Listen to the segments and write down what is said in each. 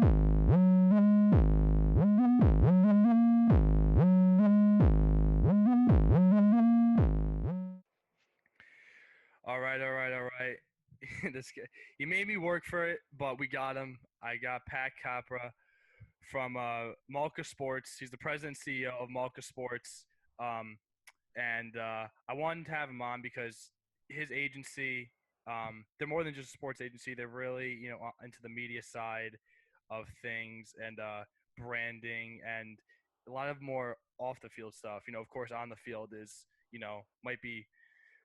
All right, all right, all right. This guy, he made me work for it, but we got him. I got Pat Capra from Malka Sports. He's the president and CEO of Malka Sports. Um, and I wanted to have him on because his agency, they're more than just a sports agency. They're really, into the media side of things and branding and a lot of more off the field stuff. Of course, on the field is, might be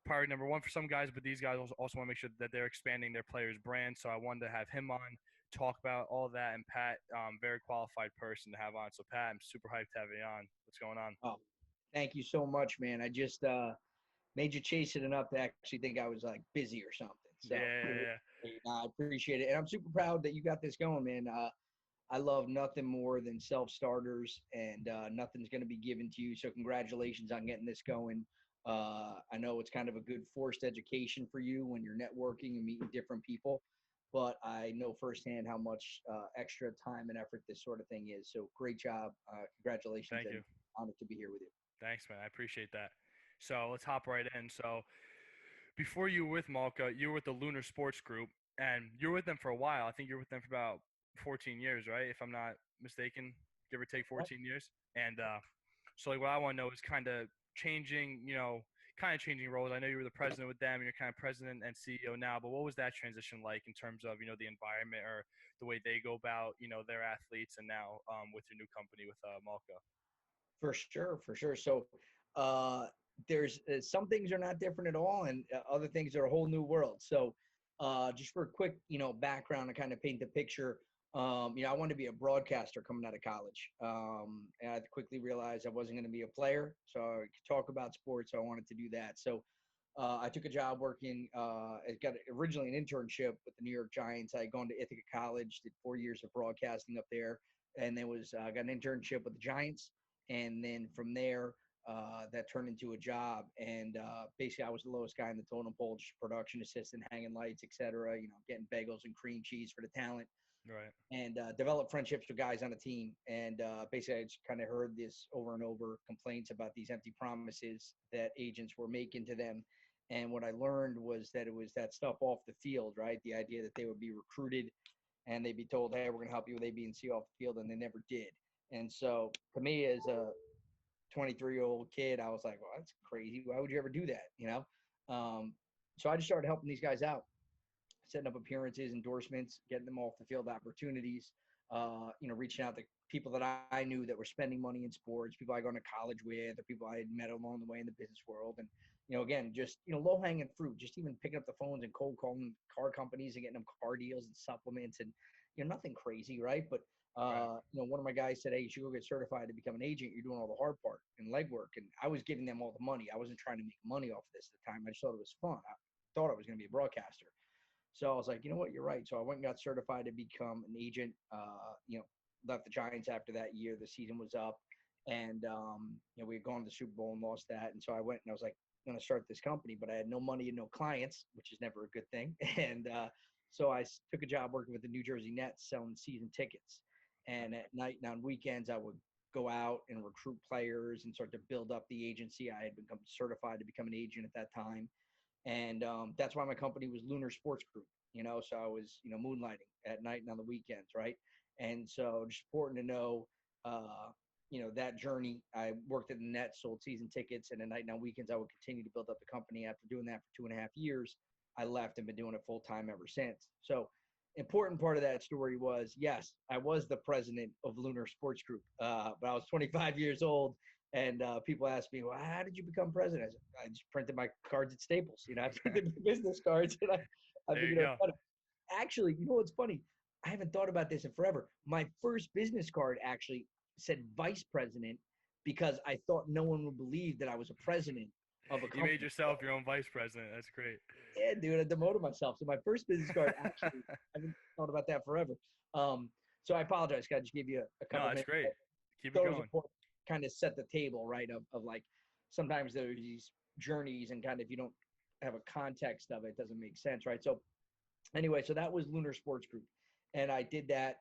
priority number one for some guys, but these guys also want to make sure that they're expanding their players' brand. So I wanted to have him on, talk about all that, and Pat, very qualified person to have on. So Pat, I'm super hyped to have you on. What's going on? Oh, thank you so much, man. I just made you chase it enough to actually think I was like busy or something. So Yeah. I appreciate it. And I'm super proud that you got this going, man. I love nothing more than self-starters, and nothing's going to be given to you. So congratulations on getting this going. I know it's kind of a good forced education for you when you're networking and meeting different people, but I know firsthand how much extra time and effort this sort of thing is. So great job. Congratulations. Thank you. And honored to be here with you. Thanks, man. I appreciate that. So let's hop right in. So before you were with Malka, you were with the Lunar Sports Group, and you were with them for a while. I think you were with them for about 14 years, right? If I'm not mistaken, give or take 14 years. And so like what I want to know is kind of changing, changing roles. I know you were the president with them and you're kind of president and CEO now, but what was that transition like in terms of, the environment or the way they go about, their athletes and now with your new company with Malka? For sure, for sure. So there's some things are not different at all, and other things are a whole new world. So just for a quick, background to kind of paint the picture, I wanted to be a broadcaster coming out of college, and I quickly realized I wasn't going to be a player, so I could talk about sports. So I wanted to do that. So I took a job working. I got originally an internship with the New York Giants. I had gone to Ithaca College, did 4 years of broadcasting up there, and then got an internship with the Giants. And then from there, that turned into a job. And basically, I was the lowest guy in the totem pole, just production assistant, hanging lights, etc. Getting bagels and cream cheese for the talent. Right. And develop friendships with guys on the team. And basically, I just kind of heard this over and over complaints about these empty promises that agents were making to them. And what I learned was that it was that stuff off the field, right? The idea that they would be recruited and they'd be told, hey, we're going to help you with A, B, and C off the field, and they never did. And so to me, as a 23-year-old kid, I was like, well, that's crazy. Why would you ever do that? So I just started helping these guys out, setting up appearances, endorsements, getting them off the field opportunities, reaching out to people that I knew that were spending money in sports, people I gone to college with, or people I had met along the way in the business world. And, again, just, low hanging fruit, just even picking up the phones and cold calling car companies and getting them car deals and supplements and, nothing crazy. Right. But, Right. one of my guys said, hey, you should go get certified to become an agent. You're doing all the hard part and legwork. And I was giving them all the money. I wasn't trying to make money off of this at the time. I just thought it was fun. I thought I was going to be a broadcaster. So I was like, you know what, you're right. So I went and got certified to become an agent. Left the Giants after that year. The season was up, and we had gone to the Super Bowl and lost that. And so I went and I was like, I'm going to start this company, but I had no money and no clients, which is never a good thing. And so I took a job working with the New Jersey Nets selling season tickets. And at night and on weekends, I would go out and recruit players and start to build up the agency. I had become certified to become an agent at that time. And that's why my company was Lunar Sports Group, so I was, moonlighting at night and on the weekends, right? And so just important to know, that journey. I worked at the Nets, sold season tickets, and at night and on weekends, I would continue to build up the company. After doing that for 2.5 years, I left and been doing it full time ever since. So important part of that story was, yes, I was the president of Lunar Sports Group, but I was 25 years old. And people ask me, well, how did you become president? I said, I just printed my cards at Staples. I printed the business cards, and I There you figured go. out. Actually, what's funny? I haven't thought about this in forever. My first business card actually said vice president because I thought no one would believe that I was a president of a You company. made yourself your own vice president. That's great. Yeah, dude, I demoted myself. So my first business card actually, I haven't thought about that forever. So I apologize. I just gave you a No, couple that's minutes. great. Keep it Those going. kind of set the table, right? Of like sometimes there's these journeys and kind of if you don't have a context of it, it doesn't make sense, right? So anyway, so that was Lunar Sports Group. And I did that,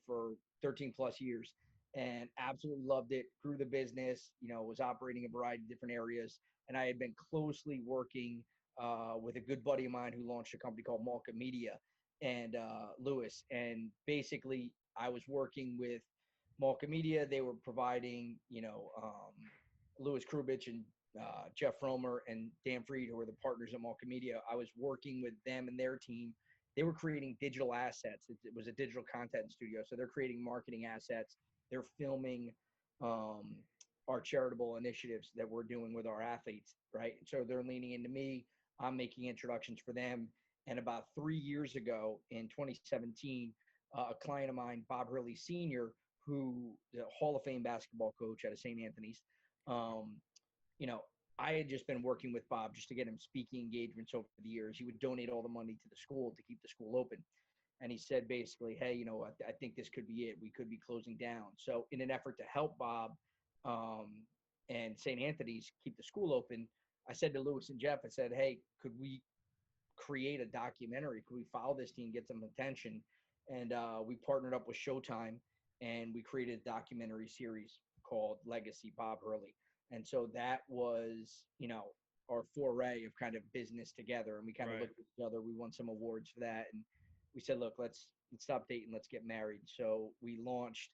for 13 plus years and absolutely loved it. Grew the business, was operating a variety of different areas. And I had been closely working with a good buddy of mine who launched a company called Malka Media and Lewis. And basically, I was working with Malka Media. They were providing, Louis Krubich and Jeff Romer and Dan Freed, who were the partners at Malka Media. I was working with them and their team. They were creating digital assets. It was a digital content studio. So they're creating marketing assets. They're filming um, our charitable initiatives that we're doing with our athletes, right? So they're leaning into me. I'm making introductions for them. And about 3 years ago in 2017, a client of mine, Bob Hurley Sr., who the Hall of Fame basketball coach out of St. Anthony's, um, you know, I had just been working with Bob just to get him speaking engagements over the years. He would donate all the money to the school to keep the school open. And he said basically, hey, I think this could be it. We could be closing down. So in an effort to help Bob um, and St. Anthony's keep the school open, I said to Lewis and Jeff, I said, hey, could we create a documentary? Could we follow this team, get some attention? And we partnered up with Showtime and we created a documentary series called Legacy Bob Hurley. And so that was, our foray of kind of business together. And we kind of Right. looked at each other. We won some awards for that. And we said, look, let's stop dating. Let's get married. So we launched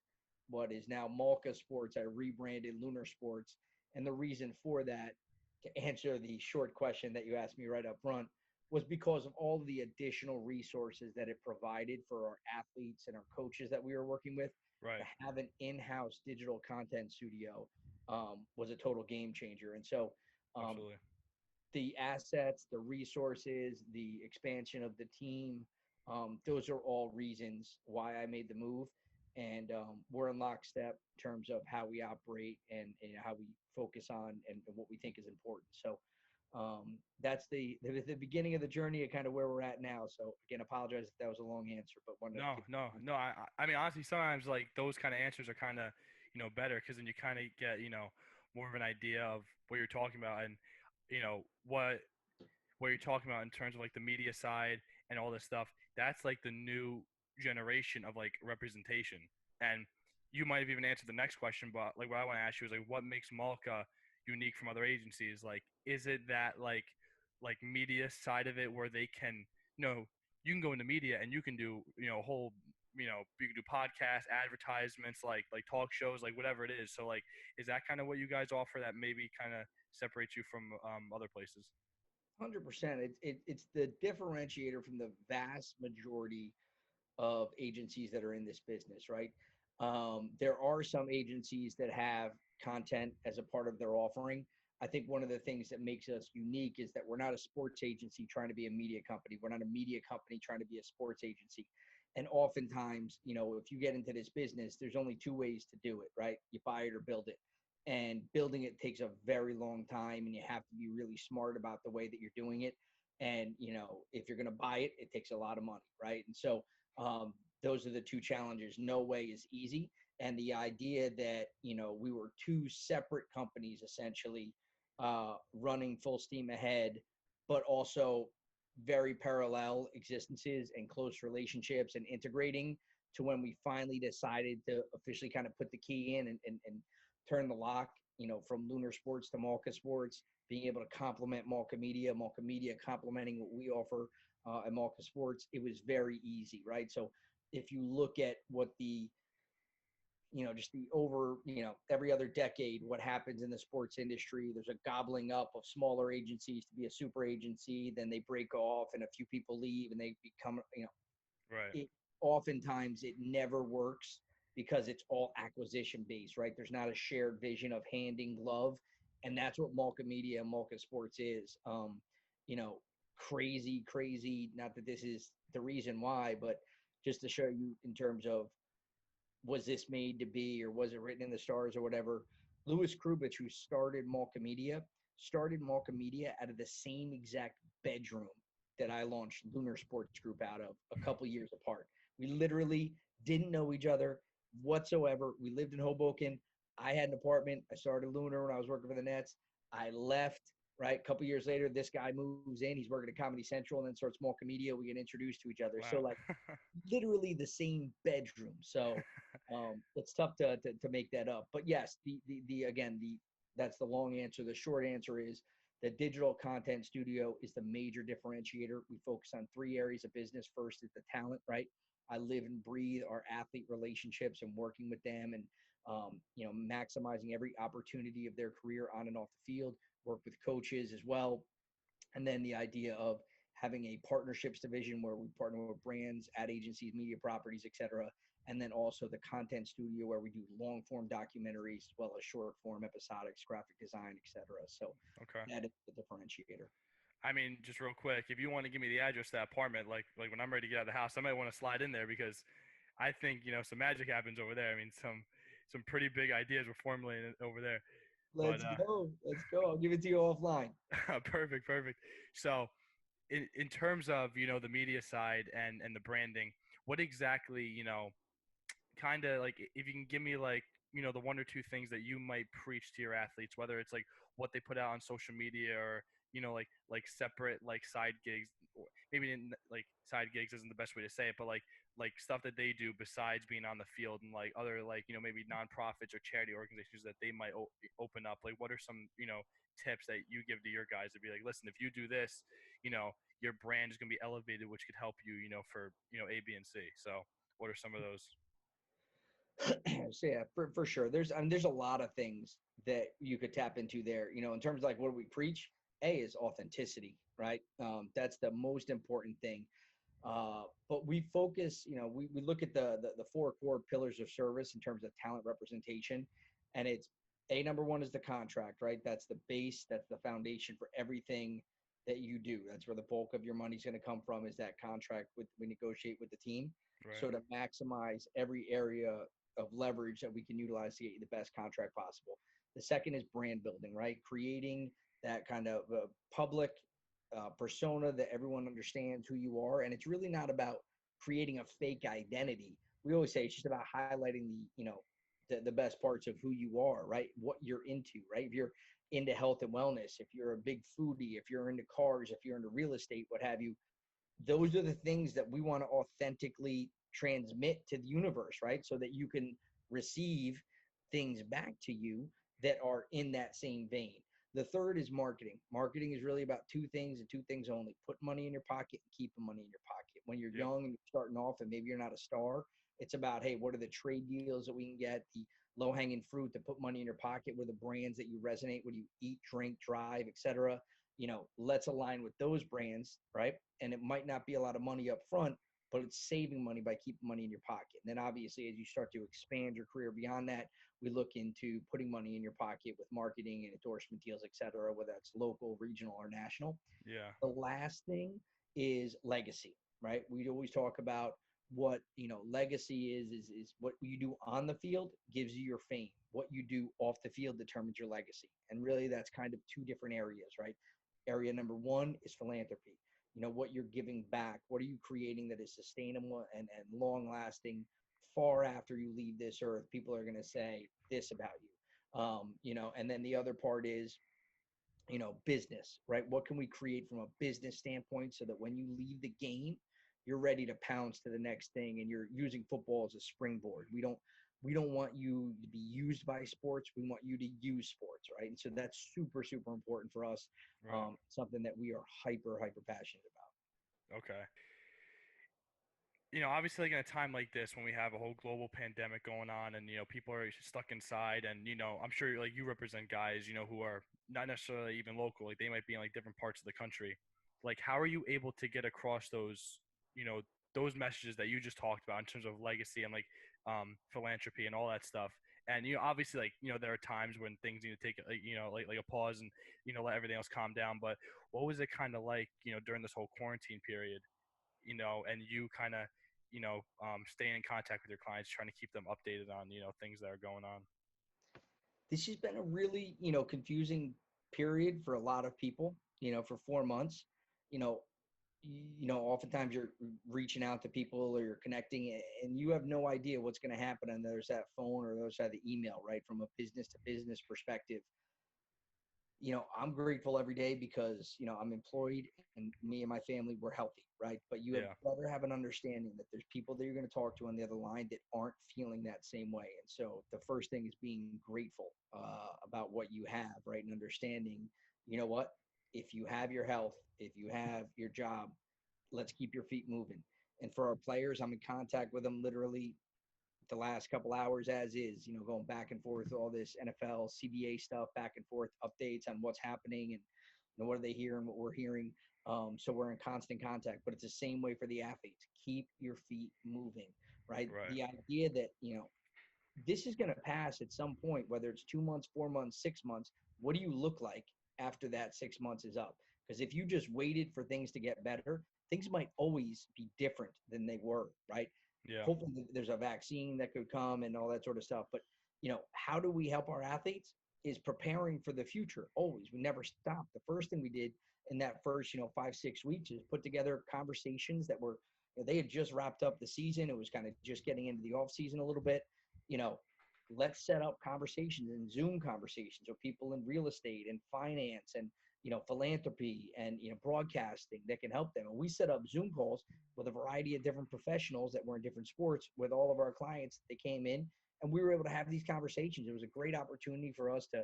what is now Malka Sports. I rebranded Lunar Sports. And the reason for that, to answer the short question that you asked me right up front, was because of all the additional resources that it provided for our athletes and our coaches that we were working with. To Right. have an in-house digital content studio was a total game changer. And so um, Absolutely. the assets, the resources, the expansion of the team, those are all reasons why I made the move. And we're in lockstep in terms of how we operate and how we focus on and what we think is important. So that's the beginning of the journey of kind of where we're at now. So again, apologize if that was a long answer, but wanted to No, give. no, no. I mean, honestly, sometimes like those kind of answers are kind of, better because then you kind of get, more of an idea of what you're talking about and, what you're talking about in terms of like the media side and all this stuff. That's like the new generation of like representation. And you might have even answered the next question, but like what I want to ask you is like, what makes Malka unique from other agencies? Like, is it that like media side of it where they can, you know, you can go into media and you can do, whole, you can do podcasts, advertisements, like talk shows, like whatever it is. So like, is that kind of what you guys offer that maybe kind of separates you from other places? 100%. It's the differentiator from the vast majority of agencies that are in this business, right? There are some agencies that have content as a part of their offering. I think one of the things that makes us unique is that we're not a sports agency trying to be a media company. We're not a media company trying to be a sports agency. And oftentimes, if you get into this business, there's only two ways to do it, right? You buy it or build it. And building it takes a very long time, and you have to be really smart about the way that you're doing it. And, if you're going to buy it, it takes a lot of money, right? And so those are the two challenges. No way is easy. And the idea that, we were two separate companies essentially running full steam ahead, but also very parallel existences and close relationships and integrating to when we finally decided to officially kind of put the key in and turn the lock, from Lunar Sports to Malka Sports, being able to complement Malka Media complementing what we offer at Malka Sports, it was very easy, right? So if you look at what just the over, every other decade, what happens in the sports industry, there's a gobbling up of smaller agencies to be a super agency, then they break off and a few people leave and they become, Right. it oftentimes it never works because it's all acquisition based, right? There's not a shared vision of hand in glove. And that's what Malka Media and Malka Sports is. You know, crazy, not that this is the reason why, but just to show you in terms of was this made to be or was it written in the stars or whatever. Louis Krubich, who started Malka Media out of the same exact bedroom that I launched Lunar Sports Group out of a couple years apart. We literally didn't know each other whatsoever. We lived in Hoboken. I had an apartment. I started Lunar when I was working for the Nets. I left. right? A couple years later, this guy moves in, he's working at Comedy Central, and then starts Malka Media. We get introduced to each other. So Wow. like literally the same bedroom. So it's tough to make that up. But yes, the that's the long answer. The short answer is the digital content studio is the major differentiator. We focus on three areas of business. First is the talent, right? I live and breathe our athlete relationships and working with them and maximizing every opportunity of their career on and off the field. Work with coaches as well, and then the idea of having a partnerships division where we partner with brands, ad agencies, media properties, etc. And then also the content studio where we do long form documentaries as well as short form episodics, graphic design, etc. So Okay. that is the differentiator. I mean, just real quick, if you want to give me the address to that apartment, like when I'm ready to get out of the house, I might want to slide in there because I think some magic happens over there. I mean, some pretty big ideas were formulated over there. But Let's go. Let's go. I'll give it to you offline. perfect, perfect. So in terms of the media side and the branding, what exactly kind of like if you can give me like the one or two things that you might preach to your athletes, whether it's like what they put out on social media or like separate like side gigs, or maybe like side gigs isn't the best way to say it, but like stuff that they do besides being on the field and like other like maybe nonprofits or charity organizations that they might open up. Like what are some tips that you give to your guys to be like, listen, if you do this, your brand is going to be elevated, which could help you for A, B, and C. So what are some of those? So yeah, for sure. There's a lot of things that you could tap into there. In terms of like what do we preach? A is authenticity, right? That's the most important thing. But we focus, we look at the four core pillars of service in terms of talent representation, and it's number one is the contract, right? That's the base, that's the foundation for everything that you do. That's where the bulk of your money is going to come from is that contract we negotiate with the team. Right. So to maximize every area of leverage that we can utilize to get you the best contract possible. The second is brand building, right? Creating that kind of public persona that everyone understands who you are. And it's really not about creating a fake identity. We always say it's just about highlighting the best parts of who you are, right? What you're into, right? If you're into health and wellness, if you're a big foodie, if you're into cars, if you're into real estate, what have you, those are the things that we want to authentically transmit to the universe, right? So that you can receive things back to you that are in that same vein. The third is marketing. Marketing is really about two things and two things only: put money in your pocket and keep the money in your pocket. When you're Yep. young and you're starting off and maybe you're not a star, it's about, hey, what are the trade deals that we can get, the low hanging fruit to put money in your pocket, where the brands that you resonate, when you eat, drink, drive, etc. Let's align with those brands, right? And it might not be a lot of money up front, but it's saving money by keeping money in your pocket. And then obviously, as you start to expand your career beyond that, we look into putting money in your pocket with marketing and endorsement deals, et cetera, whether that's local, regional, or national. Yeah. The last thing is legacy, right? We always talk about what legacy is what you do on the field gives you your fame. What you do off the field determines your legacy. And really that's kind of two different areas, right? Area number one is philanthropy. What you're giving back, what are you creating that is sustainable and long lasting far after you leave this earth? People are going to say this about you. And then the other part is business, right? What can we create from a business standpoint so that when you leave the game, you're ready to pounce to the next thing and you're using football as a springboard. We don't want you to be used by sports. We want you to use sports, right? And so that's super, super important for us. Right. Something that we are hyper, hyper passionate about. Okay. Obviously, like in a time like this when we have a whole global pandemic going on and people are stuck inside, and I'm sure like you represent guys who are not necessarily even local, like they might be in like different parts of the country. Like how are you able to get across you know those messages that you just talked about in terms of legacy and like philanthropy and all that stuff? And obviously, like there are times when things need to take like a pause and let everything else calm down. But what was it kind of like during this whole quarantine period, and you kind of, staying in contact with your clients, trying to keep them updated on, things that are going on. This has been a really, confusing period for a lot of people, for 4 months. You know, oftentimes you're reaching out to people or you're connecting and you have no idea what's going to happen on the other side of that phone or the other side of the email, right? From a business to business perspective, I'm grateful every day because, I'm employed and me and my family, we're healthy, right? But you have Yeah. better have an understanding that there's people that you're going to talk to on the other line that aren't feeling that same way. And so the first thing is being grateful about what you have, right? And understanding, you know what? If you have your health, if you have your job, let's keep your feet moving. And for our players, I'm in contact with them literally the last couple hours as is, going back and forth, all this NFL, CBA stuff, back and forth, updates on what's happening and what are they hearing, what we're hearing. So we're in constant contact, but it's the same way for the athletes. Keep your feet moving, right? Right. The idea that, this is going to pass at some point, whether it's 2 months, 4 months, 6 months. What do you look like after that 6 months is up? Because if you just waited for things to get better, things might always be different than they were, right? Yeah. Hopefully, there's a vaccine that could come and all that sort of stuff. But, how do we help our athletes? Is preparing for the future always. We never stop. The first thing we did in that first, 5, 6 weeks is put together conversations that were, they had just wrapped up the season. It was kind of just getting into the off season a little bit you know, let's set up conversations and Zoom conversations with people in real estate and finance and philanthropy and broadcasting that can help them. And we set up Zoom calls with a variety of different professionals that were in different sports with all of our clients. They came in and we were able to have these conversations. It was a great opportunity for us to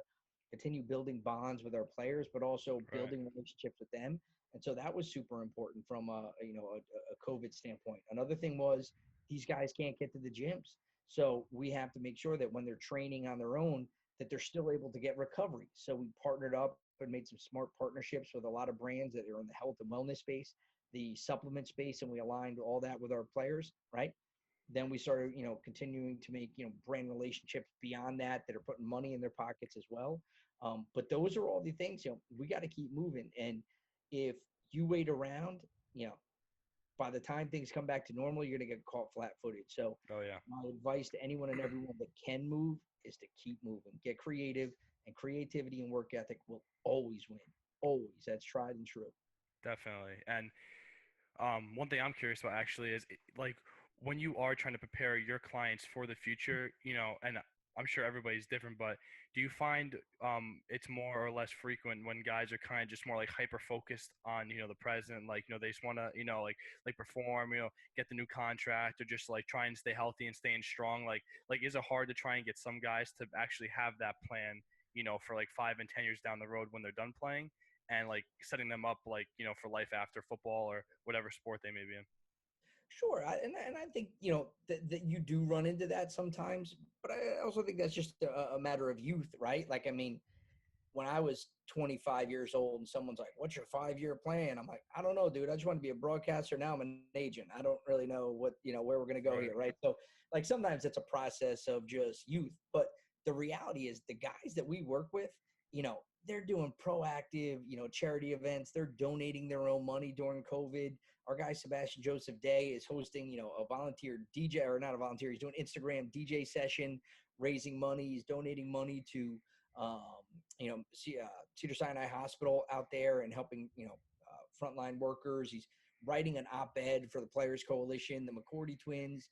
continue building bonds with our players, but also Right. building relationships with them. And so that was super important from a COVID standpoint. Another thing was these guys can't get to the gyms. So we have to make sure that when they're training on their own, that they're still able to get recovery. So we partnered up and made some smart partnerships with a lot of brands that are in the health and wellness space, the supplement space, and we aligned all that with our players, right? Then we started, continuing to make, brand relationships beyond that are putting money in their pockets as well. But those are all the things, we got to keep moving. And if you wait around, you know, by the time things come back to normal, you're going to get caught flat-footed. So Oh yeah. my advice to anyone and everyone that can move is to keep moving, get creative, and creativity and work ethic will always win. Always. That's tried and true. Definitely. And one thing I'm curious about actually is like when you are trying to prepare your clients for the future, and I'm sure everybody's different, but do you find it's more or less frequent when guys are kind of just more like hyper focused on the present, like they just want to like perform, get the new contract, or just like try and stay healthy and staying strong, like is it hard to try and get some guys to actually have that plan, for like 5 and 10 years down the road when they're done playing? And like setting them up like for life after football or whatever sport they may be in. Sure. And I think, that you do run into that sometimes, but I also think that's just a matter of youth, right? Like, I mean, when I was 25 years old and someone's like, "What's your 5-year plan?" I'm like, "I don't know, dude. I just want to be a broadcaster. Now I'm an agent. I don't really know where we're going to go Right. here." Right. So, like, sometimes it's a process of just youth. But the reality is, the guys that we work with, they're doing proactive, charity events. They're donating their own money during COVID. Our guy, Sebastian Joseph Day, is hosting, a volunteer DJ, or not a volunteer. He's doing Instagram DJ session, raising money. He's donating money to, um, Cedar Sinai Hospital out there and helping, frontline workers. He's writing an op-ed for the Players Coalition. The McCourty twins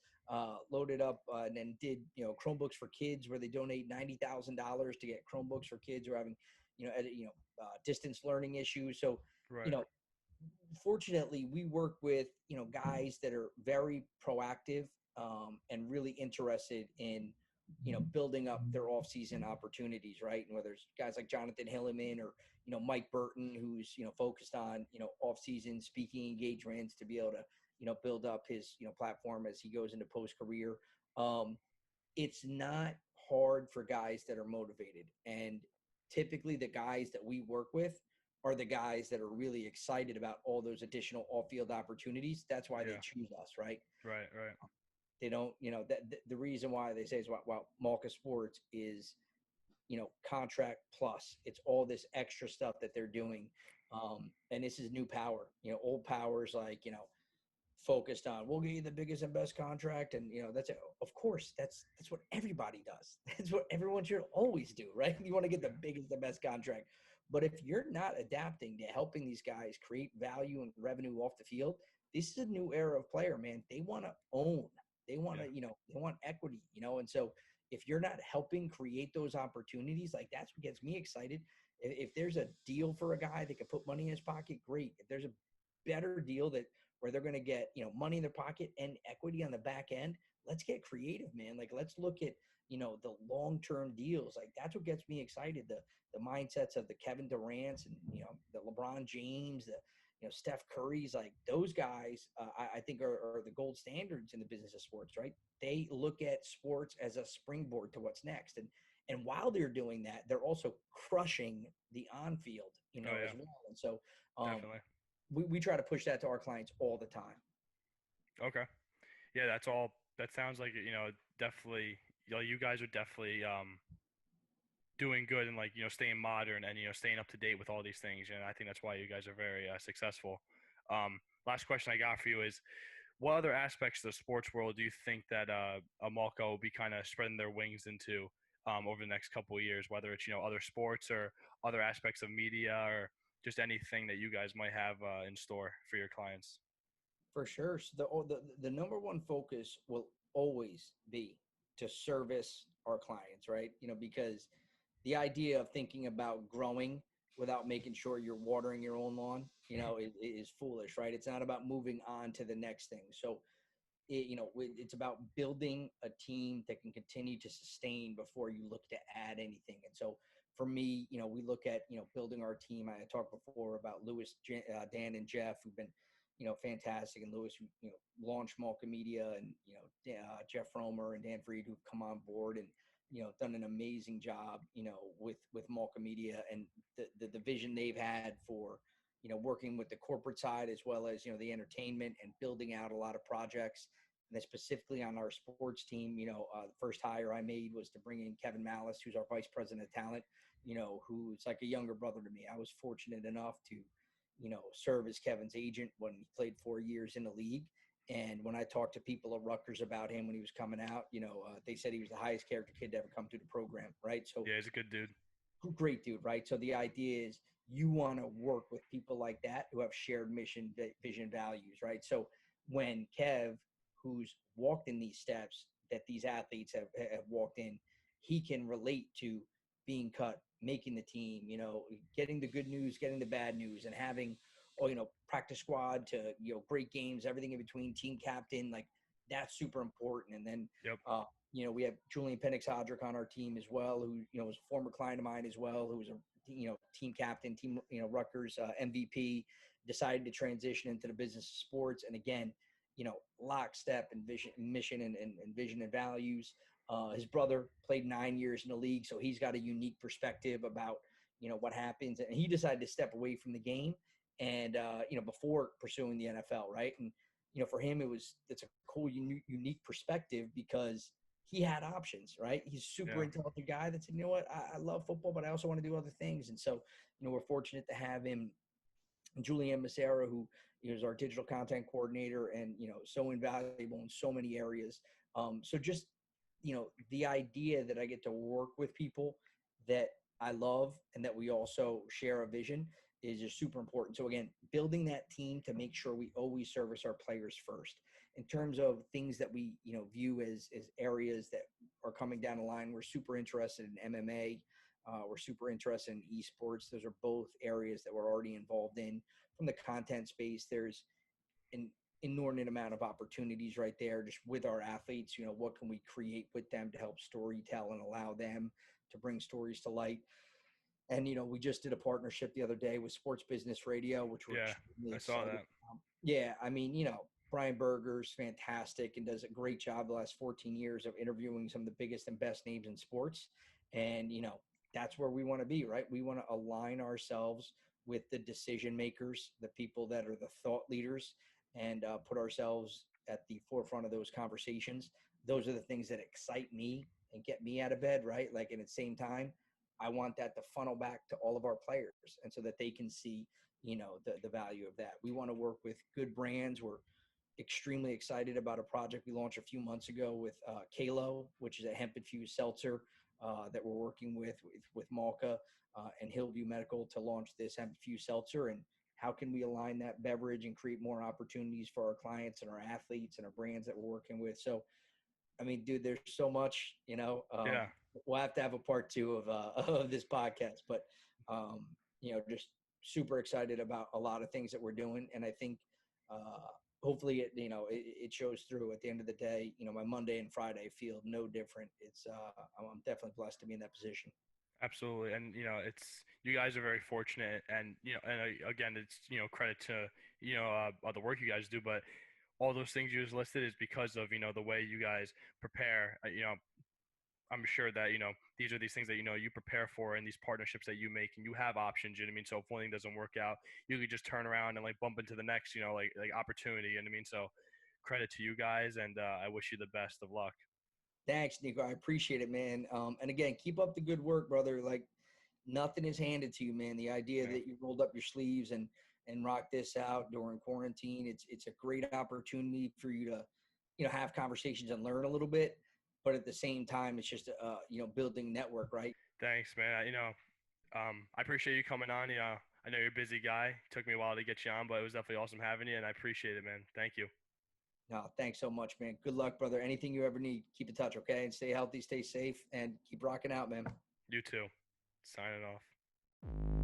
loaded up and then did, Chromebooks for kids, where they donate $90,000 to get Chromebooks for kids who are having, distance learning issues. So, you Right. know, fortunately, we work with, guys that are very proactive and really interested in, building up their off-season opportunities, right? And whether it's guys like Jonathan Hilliman or, Mike Burton, who's, focused on, off-season speaking engagements to be able to, build up his, platform as he goes into post-career. Um, it's not hard for guys that are motivated. And typically the guys that we work with are the guys that are really excited about all those additional off-field opportunities. That's why they Yeah. choose us, right? Right. Right. They don't, that the reason why they say is well, Malka Sports is, contract plus. It's all this extra stuff that they're doing. And this is new power. Old powers like, focused on we'll get you the biggest and best contract, and that's it. Of course, that's what everybody does. That's what everyone should always do, right? You want to get the Yeah. biggest and best contract. But if you're not adapting to helping these guys create value and revenue off the field, this is a new era of player, man. They want to own. They want Yeah. to, they want equity, and so if you're not helping create those opportunities, like, that's what gets me excited. If there's a deal for a guy that can put money in his pocket, great. If there's a better deal that where they're going to get, money in their pocket and equity on the back end, let's get creative, man. Like, let's look at, the long-term deals. Like, that's what gets me excited. The mindsets of the Kevin Durant's and, the LeBron James, the, Steph Curry's, like those guys, I think are the gold standards in the business of sports, right? They look at sports as a springboard to what's next. And while they're doing that, they're also crushing the on field, Oh as yeah, well. And so, um, definitely. we try to push that to our clients all the time. Okay. Yeah, that's all. That sounds like definitely. You guys are definitely doing good and staying modern and staying up to date with all these things. And I think that's why you guys are very successful. Last question I got for you is, what other aspects of the sports world do you think that Malka will be kind of spreading their wings into over the next couple of years? Whether it's other sports or other aspects of media or just anything that you guys might have in store for your clients. For sure. So the number one focus will always be to service our clients, right? Because the idea of thinking about growing without making sure you're watering your own lawn, is foolish, right? It's not about moving on to the next thing. So it's about building a team that can continue to sustain before you look to add anything. And so for me, we look at, building our team. I talked before about Lewis, Dan, and Jeff, who've been, fantastic. And Lewis, who, launched Malka Media, and, Jeff Romer and Dan Freed, who've come on board and, done an amazing job, with Malka Media and the vision they've had for, working with the corporate side as well as, the entertainment and building out a lot of projects. And then specifically on our sports team, the first hire I made was to bring in Kevin Malice, who's our vice president of talent, who's like a younger brother to me. I was fortunate enough to, serve as Kevin's agent when he played 4 years in the league. And when I talked to people at Rutgers about him when he was coming out, they said he was the highest character kid to ever come through the program, right? So Yeah, he's a good dude. great dude, right? So the idea is you want to work with people like that who have shared mission, vision, values, right? So when Kev, who's walked in these steps that these athletes have walked in, he can relate to being cut, making the team, getting the good news, getting the bad news, and having, practice squad to, great games, everything in between, team captain, like that's super important. And then, Yep. we have Julian Penix Hodrick on our team as well, who, was a former client of mine as well, who was a, team captain, team, Rutgers MVP, decided to transition into the business of sports. And again, lockstep and vision, mission, and vision and values. His brother played 9 years in the league, so he's got a unique perspective about, what happens. And he decided to step away from the game and, before pursuing the NFL, right? And, for him, it's a cool, unique perspective because he had options, right? He's a super Yeah. intelligent guy that said, you know what, I love football, but I also want to do other things. And so, we're fortunate to have him, Julianne Massera, who is our digital content coordinator and, so invaluable in so many areas. So just, the idea that I get to work with people that I love and that we also share a vision is just super important. So again, building that team to make sure we always service our players first. In terms of things that we, view as areas that are coming down the line, we're super interested in MMA. We're super interested in esports. Those are both areas that we're already involved in. From the content space, there's an inordinate amount of opportunities right there just with our athletes. What can we create with them to help story tell and allow them to bring stories to light? And, we just did a partnership the other day with Sports Business Radio, which we're Yeah, extremely I saw excited. that. Yeah, I mean, Brian Berger's fantastic and does a great job the last 14 years of interviewing some of the biggest and best names in sports. And, that's where we want to be, right? We want to align ourselves with the decision makers, the people that are the thought leaders, and put ourselves at the forefront of those conversations. Those are the things that excite me and get me out of bed, right? Like, and at the same time, I want that to funnel back to all of our players, and so that they can see, the value of that. We want to work with good brands. We're extremely excited about a project we launched a few months ago with Kalo, which is a hemp infused seltzer that we're working with Malka and Hillview Medical to launch this hemp infused seltzer. And how can we align that beverage and create more opportunities for our clients and our athletes and our brands that we're working with? So, I mean, dude, there's so much, Yeah, we'll have to have a part two of of this podcast, but Um, just super excited about a lot of things that we're doing. And I think, hopefully it shows through at the end of the day. My Monday and Friday feel no different. I'm definitely blessed to be in that position. Absolutely, and it's you guys are very fortunate, and again, it's credit to the work you guys do, but all those things you just listed is because of the way you guys prepare. I'm sure that these are these things that you prepare for, and these partnerships that you make, and you have options. You know what I mean? So if one thing doesn't work out, you could just turn around and like bump into the next like opportunity. You know what I mean? So credit to you guys, and I wish you the best of luck. Thanks, Nico. I appreciate it, man. And again, keep up the good work, brother. Like nothing is handed to you, man. The idea Yeah. that you rolled up your sleeves and rock this out during quarantine, it's a great opportunity for you to, have conversations and learn a little bit. But at the same time, it's just building network, right? Thanks, man. I appreciate you coming on. I know you're a busy guy. Took me a while to get you on, but it was definitely awesome having you, and I appreciate it, man. Thank you. No, thanks so much, man. Good luck, brother. Anything you ever need, keep in touch, okay? And stay healthy, stay safe, and keep rocking out, man. You too. Signing off.